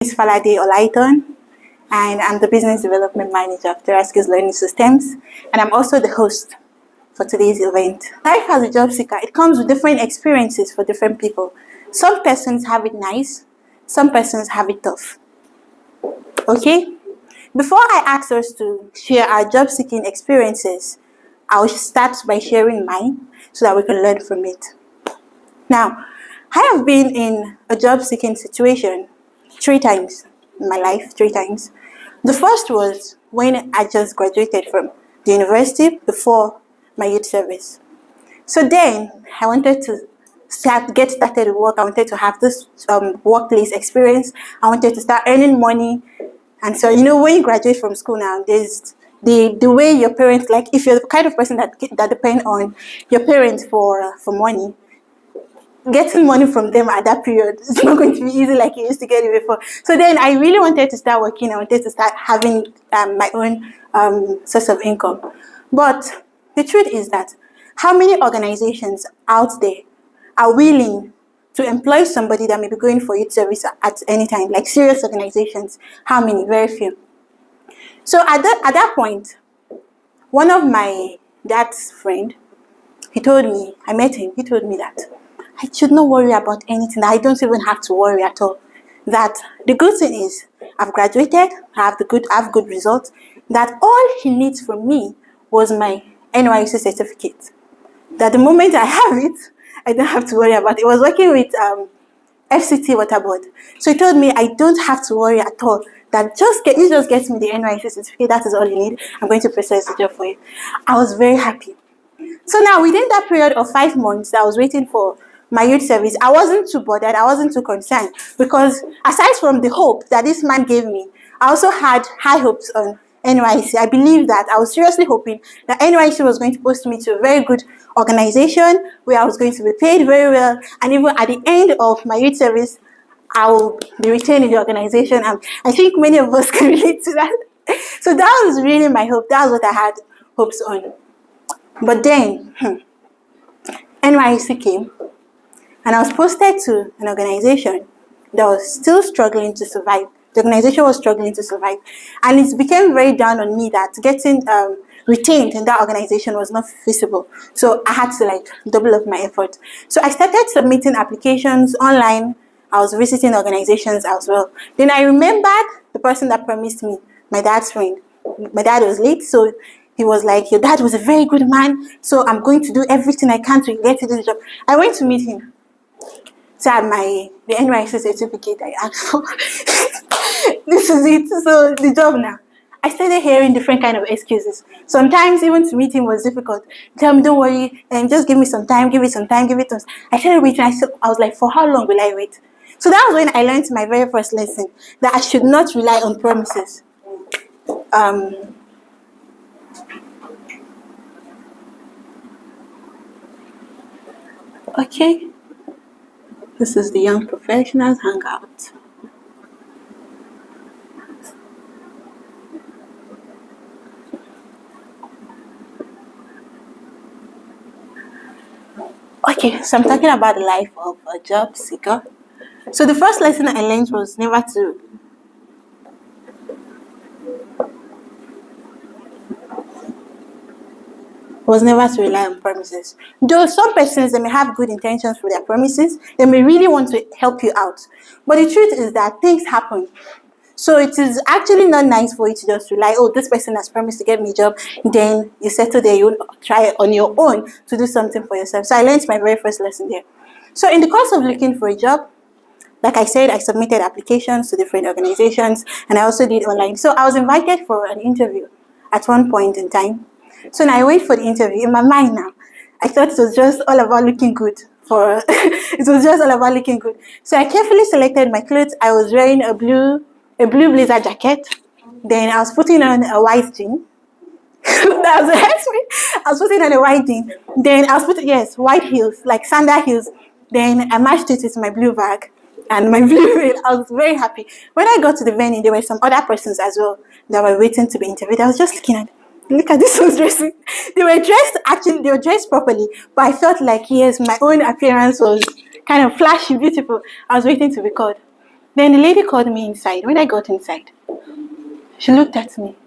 Is Falade Olaiton, and I'm the Business Development Manager of Terraskills Learning Systems, and I'm also the host for today's event. Life as a job seeker, it comes with different experiences for different people. Some persons have it nice, some persons have it tough. Okay? Before I ask us to share our job seeking experiences, I'll start by sharing mine so that we can learn from it. Now, I have been in a job seeking situation 3 times in my life, 3 times. The first was when I just graduated from the university before my youth service. So then I wanted to get started with work. I wanted to have this workplace experience. I wanted to start earning money. And so, when you graduate from school now, there's the way your parents, like if you're the kind of person that depend on your parents for money, getting money from them at that period is not going to be easy like it used to get it before. So then I really wanted to start working. I wanted to start having my own source of income. But the truth is that how many organizations out there are willing to employ somebody that may be going for youth service at any time, like serious organizations? How many? Very few. So at that point, one of my dad's friend, I met him, he told me that I should not worry about anything. I don't even have to worry at all. That the good thing is I've graduated, I have good results. That all he needs from me was my NYC certificate. That the moment I have it, I don't have to worry about it. I was working with FCT Water Board. So he told me I don't have to worry at all. That you just get me the NYC certificate. That is all you need. I'm going to process the job for you. I was very happy. So now within that period of 5 months that I was waiting for my youth service, I wasn't too bothered, I wasn't too concerned, because aside from the hope that this man gave me, I also had high hopes on NYC. I believe that I was seriously hoping that NYC was going to post me to a very good organization where I was going to be paid very well, and even at the end of my youth service, I will be retained in the organization. And I think many of us can relate to that. So that was really my hope. That was what I had hopes on. But then, NYC came, and I was posted to an organization that was still struggling to survive. The organization was struggling to survive. And it became very down on me that getting retained in that organization was not feasible. So I had to double up my effort. So I started submitting applications online. I was visiting organizations as well. Then I remembered the person that promised me, my dad's friend. My dad was late, so he was like, your dad was a very good man, so I'm going to do everything I can to get to this job. I went to meet him. So I had the NYC certificate I asked for. This is it. So the job now. I started hearing different kind of excuses. Sometimes even to meet him was difficult. Tell me, don't worry, and just give me some time, give it some time, give it some. I started waiting. I was like, for how long will I wait? So that was when I learned my very first lesson, that I should not rely on promises. Okay. This is the Young Professionals Hangout. Okay, so I'm talking about the life of a job seeker. So the first lesson I learned was never to rely on promises. Though some persons, they may have good intentions for their promises, they may really want to help you out. But the truth is that things happen. So it is actually not nice for you to just rely, this person has promised to get me a job, then you settle there, you try on your own to do something for yourself. So I learned my very first lesson there. So in the course of looking for a job, like I said, I submitted applications to different organizations, and I also did online. So I was invited for an interview at one point in time. So now I went for the interview. In my mind now, I thought it was just all about looking good. It was just all about looking good. So I carefully selected my clothes. I was wearing a blue blazer jacket. Then I was putting on a white jean. That was the next way. I was putting on a white jean. Then I was putting, white heels, like sandal heels. Then I matched it with my blue bag and my blue veil. I was very happy. When I got to the venue, there were some other persons as well that were waiting to be interviewed. I was just looking at, look at this one's dressing. They were dressed properly, but I felt like, yes, my own appearance was kind of flashy, beautiful. I was waiting to be called. Then the lady called me inside. When I got inside, she looked at me.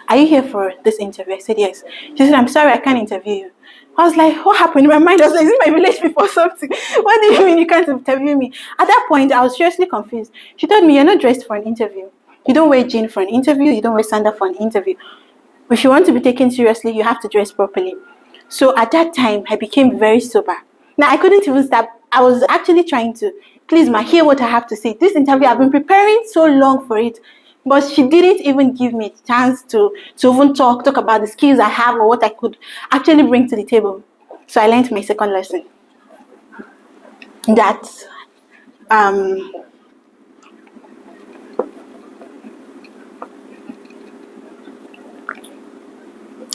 Are you here for this interview? I said, yes. She said, I'm sorry, I can't interview you. I was like, what happened? In my mind, I was like, is it my village before something? What do you mean you can't interview me? At that point, I was seriously confused. She told me, you're not dressed for an interview. You don't wear jeans for an interview. You don't wear sandal for an interview. If you want to be taken seriously, you have to dress properly. So at that time, I became very sober. Now, I couldn't even stop. I was actually trying to, please, ma, hear what I have to say. This interview, I've been preparing so long for it. But she didn't even give me a chance to even talk about the skills I have or what I could actually bring to the table. So I learned my second lesson. That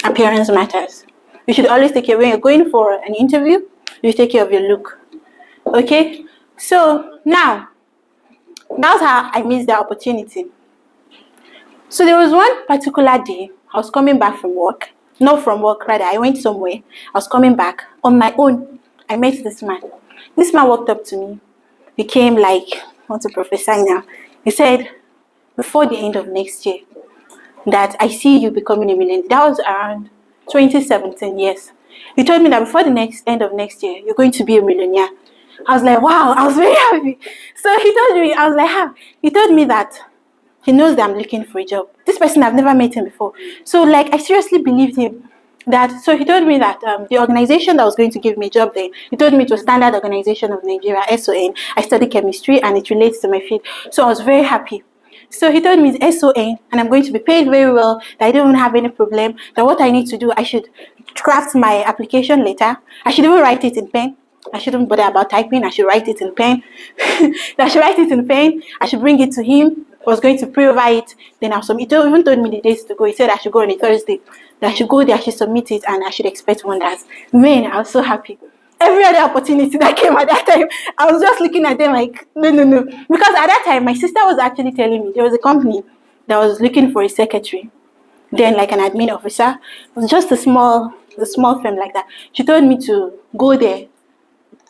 appearance matters. You should always take care when you're going for an interview. You take care of your look. Okay? So now, that's how I missed the opportunity. So there was one particular day, I was coming back from work. Not from work, rather, I went somewhere. I was coming back on my own. I met this man. This man walked up to me. He came like, I want to prophesy now. He said, before the end of next year, that I see you becoming a millionaire. That was around 2017, yes. He told me that before the end of next year, you're going to be a millionaire. I was like, wow, I was very happy. So he told me, I was like, how? He told me that he knows that I'm looking for a job. This person, I've never met him before. So like, I seriously believed him. So he told me that the organization that was going to give me a job there, he told me it was Standard Organization of Nigeria, SON. I studied chemistry and it relates to my field. So I was very happy. So he told me it's SON and I'm going to be paid very well, that I don't have any problem, that what I need to do, I should craft my application letter. I should even write it in pen. I shouldn't bother about typing. I should write it in pen. I should write it in pen. I should bring it to him. I was going to pray over it. Then I'll submit. He even told me the days to go. He said I should go on a Thursday. That I should go there, I should submit it, and I should expect wonders. Man, I was so happy. Every other opportunity that came at that time, I was just looking at them like, no. Because at that time, my sister was actually telling me there was a company that was looking for a secretary. Then like an admin officer. It was just a small firm like that. She told me to go there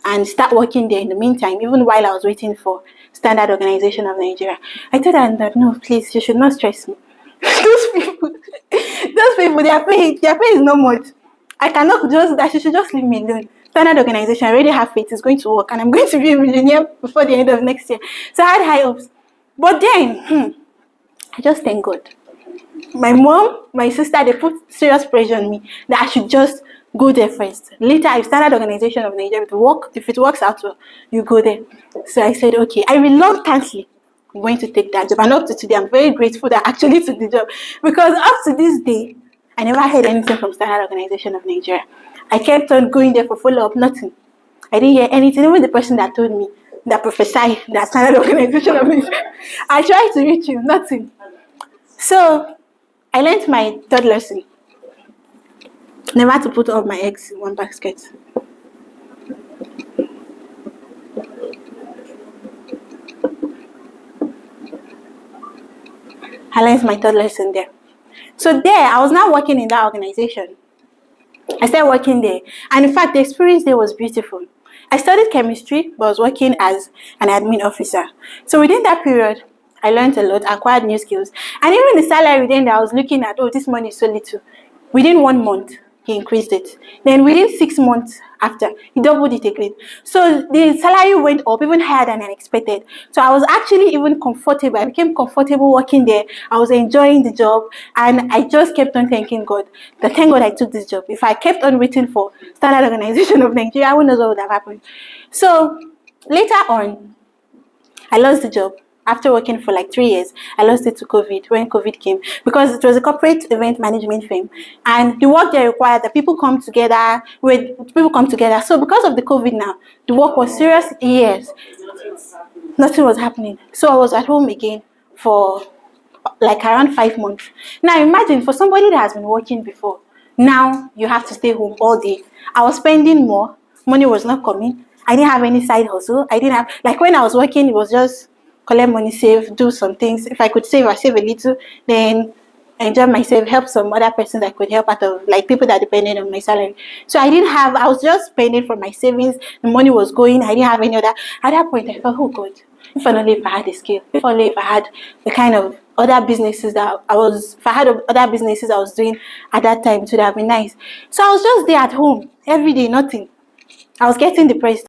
and start working there in the meantime, even while I was waiting for Standard Organization of Nigeria. I told her that, no, please, you should not stress me. those people, their pay is not much. I cannot that she should just leave me alone. Standard Organization, I already have faith, it's going to work, and I'm going to be a millionaire before the end of next year. So I had high hopes. But then, I just thank God. My mom, my sister, they put serious pressure on me that I should just go there first. Later, if Standard Organization of Nigeria, if it works out well, you go there. So I said, okay. I reluctantly went to take that job. And up to today, I'm very grateful that I actually took the job. Because up to this day, I never heard anything from Standard Organization of Nigeria. I kept on going there for follow-up, nothing. I didn't hear anything. Even the person that told me, that prophesied that Standard Organization of Nigeria, I tried to reach him, nothing. So I learned my third lesson. Never to put all my eggs in one basket. I learned my third lesson there. So there, I was now working in that organization. I started working there. And in fact, the experience there was beautiful. I studied chemistry, but I was working as an admin officer. So within that period, I learned a lot, acquired new skills. And even the salary then that I was looking at, this money is so little. Within 1 month, he increased it. Then within 6 months after, he doubled it again. So the salary went up even higher than I expected. So I was actually even comfortable. I became comfortable working there. I was enjoying the job. And I just kept on thanking God. Thank God I took this job. If I kept on waiting for Standard Organization of Nigeria, who knows what would have happened. So later on, I lost the job. After working for like 3 years, I lost it to COVID, when COVID came, because it was a corporate event management firm. And the work they required that people come together. So because of the COVID now, the work was serious. Yes, nothing was happening. So I was at home again for like around 5 months. Now imagine for somebody that has been working before, now you have to stay home all day. I was spending more, money was not coming. I didn't have any side hustle. I didn't have, like when I was working, it was just collect money, save, do some things. If I could save, I save a little, then enjoy myself, help some other persons I could help out of, like people that depended on my salary. So I was just spending from my savings, the money was going, I didn't have any other. At that point, I thought, oh God, If only if I had a skill, if only if I had the kind of other businesses that if I had other businesses I was doing at that time, it would have been nice. So I was just there at home every day, nothing. I was getting depressed.